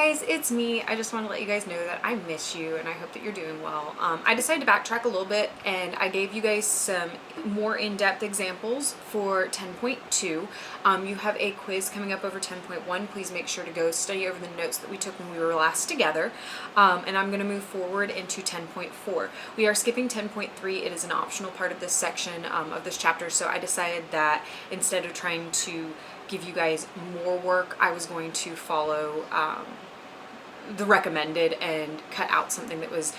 guys, it's me. I just want to let you guys know that I miss you and I hope that you're doing well. I decided to backtrack a little bit and I gave you guys some more in-depth examples for 10.2. You have a quiz coming up over 10.1. Please make sure to go study over the notes that we took when we were last together. And I'm going to move forward into 10.4. We are skipping 10.3. It is an optional part of this section of this chapter, so I decided that instead of trying to give you guys more work, I was going to follow the recommended and cut out something that was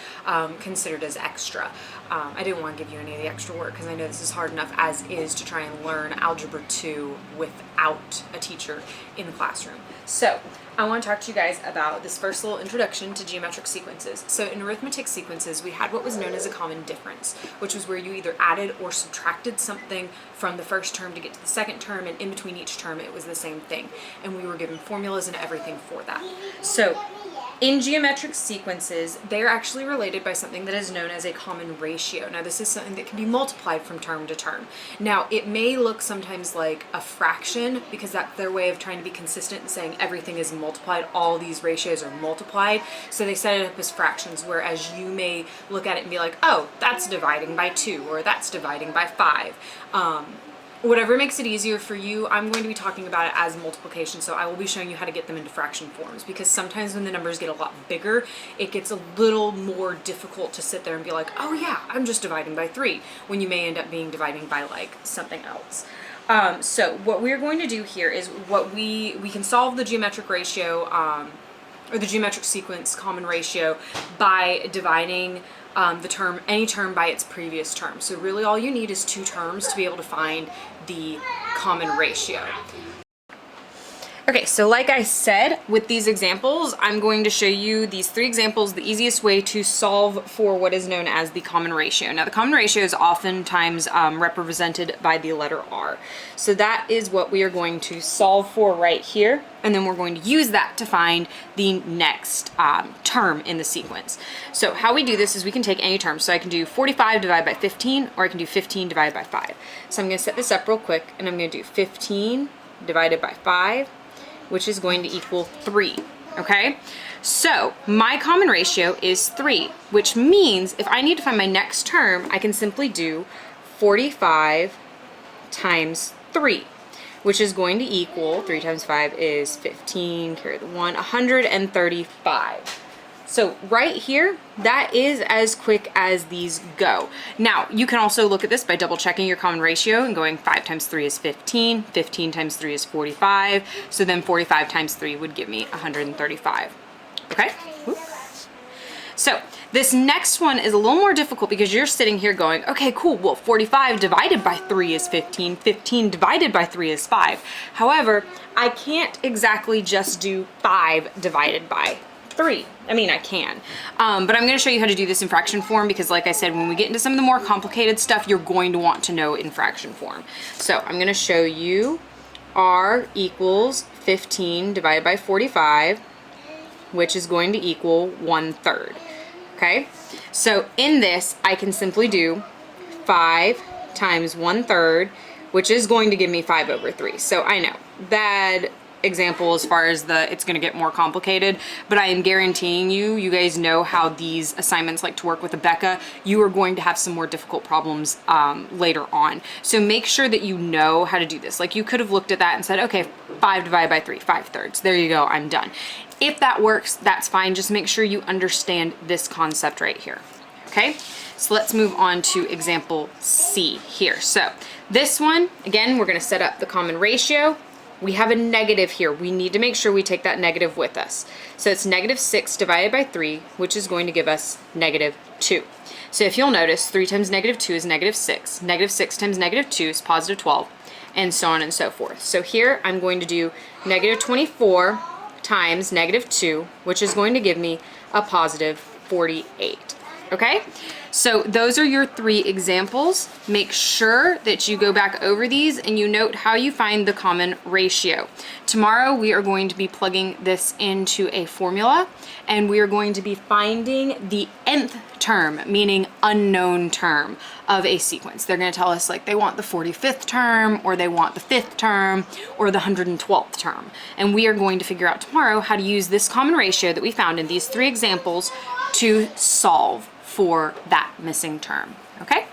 considered as extra. I didn't want to give you any of the extra work because I know this is hard enough as is to try and learn Algebra 2 without a teacher in the classroom. So I want to talk to you guys about this first little introduction to geometric sequences. So in arithmetic sequences, we had what was known as a common difference, which was where you either added or subtracted something from the first term to get to the second term, and in between each term it was the same thing. And we were given formulas and everything for that. So in geometric sequences, they're actually related by something that is known as a common ratio. Now, this is something that can be multiplied from term to term. Now, it may look sometimes like a fraction because that's their way of trying to be consistent and saying everything is multiplied, all these ratios are multiplied. So they set it up as fractions, whereas you may look at it and be like, oh, that's dividing by 2 or that's dividing by 5. Whatever makes it easier for you, I'm going to be talking about it as multiplication, so I will be showing you how to get them into fraction forms, because sometimes when the numbers get a lot bigger, it gets a little more difficult to sit there and be like, oh yeah, I'm just dividing by 3, when you may end up being dividing by like something else. So what we're going to do here is what we can solve the geometric ratio, or the geometric sequence common ratio by dividing any term by its previous term. So really all you need is 2 terms to be able to find the common ratio. Okay, so like I said, with these examples, I'm going to show you these 3 examples, the easiest way to solve for what is known as the common ratio. Now, the common ratio is oftentimes represented by the letter R. So that is what we are going to solve for right here, and then we're going to use that to find the next term in the sequence. So how we do this is we can take any term. So I can do 45 divided by 15, or I can do 15 divided by 5. So I'm going to set this up real quick, and I'm going to do 15 divided by 5, which is going to equal 3, okay? So my common ratio is 3, which means if I need to find my next term, I can simply do 45 times 3, which is going to equal, 3 times 5 is 15, carry the 1, 135. So right here, that is as quick as these go. Now, you can also look at this by double checking your common ratio and going 5 times 3 is 15, 15 times 3 is 45, so then 45 times 3 would give me 135, okay? Whoop. So this next one is a little more difficult because you're sitting here going, okay, cool, well, 45 divided by 3 is 15, 15 divided by 3 is 5. However, I can't exactly just do 5 divided by 3. I mean, I can, but I'm going to show you how to do this in fraction form because, like I said, when we get into some of the more complicated stuff, you're going to want to know in fraction form. So I'm going to show you R equals 15 divided by 45, which is going to equal 1/3. Okay, so in this, I can simply do 5 times 1/3, which is going to give me 5 over 3. So I know bad example as far as it's going to get more complicated, but I am guaranteeing you guys know how these assignments like to work with Becca. You are going to have some more difficult problems later on. So make sure that you know how to do this. Like, you could have looked at that and said, okay, 5 divided by 3, 5/3. There you go, I'm done. If that works, that's fine. Just make sure you understand this concept right here. Okay, so let's move on to example C here. So this one, again, we're going to set up the common ratio. We have a negative here. We need to make sure we take that negative with us. So it's negative 6 divided by 3, which is going to give us negative 2. So if you'll notice, 3 times negative 2 is negative 6. Negative 6 times negative 2 is positive 12, and so on and so forth. So here I'm going to do negative 24 times negative 2, which is going to give me a positive 48. Okay? So those are your 3 examples. Make sure that you go back over these and you note how you find the common ratio. Tomorrow we are going to be plugging this into a formula, and we are going to be finding the nth term, meaning unknown term of a sequence. They're going to tell us like they want the 45th term, or they want the 5th term, or the 112th term. And we are going to figure out tomorrow how to use this common ratio that we found in these 3 examples to solve for that missing term. Okay?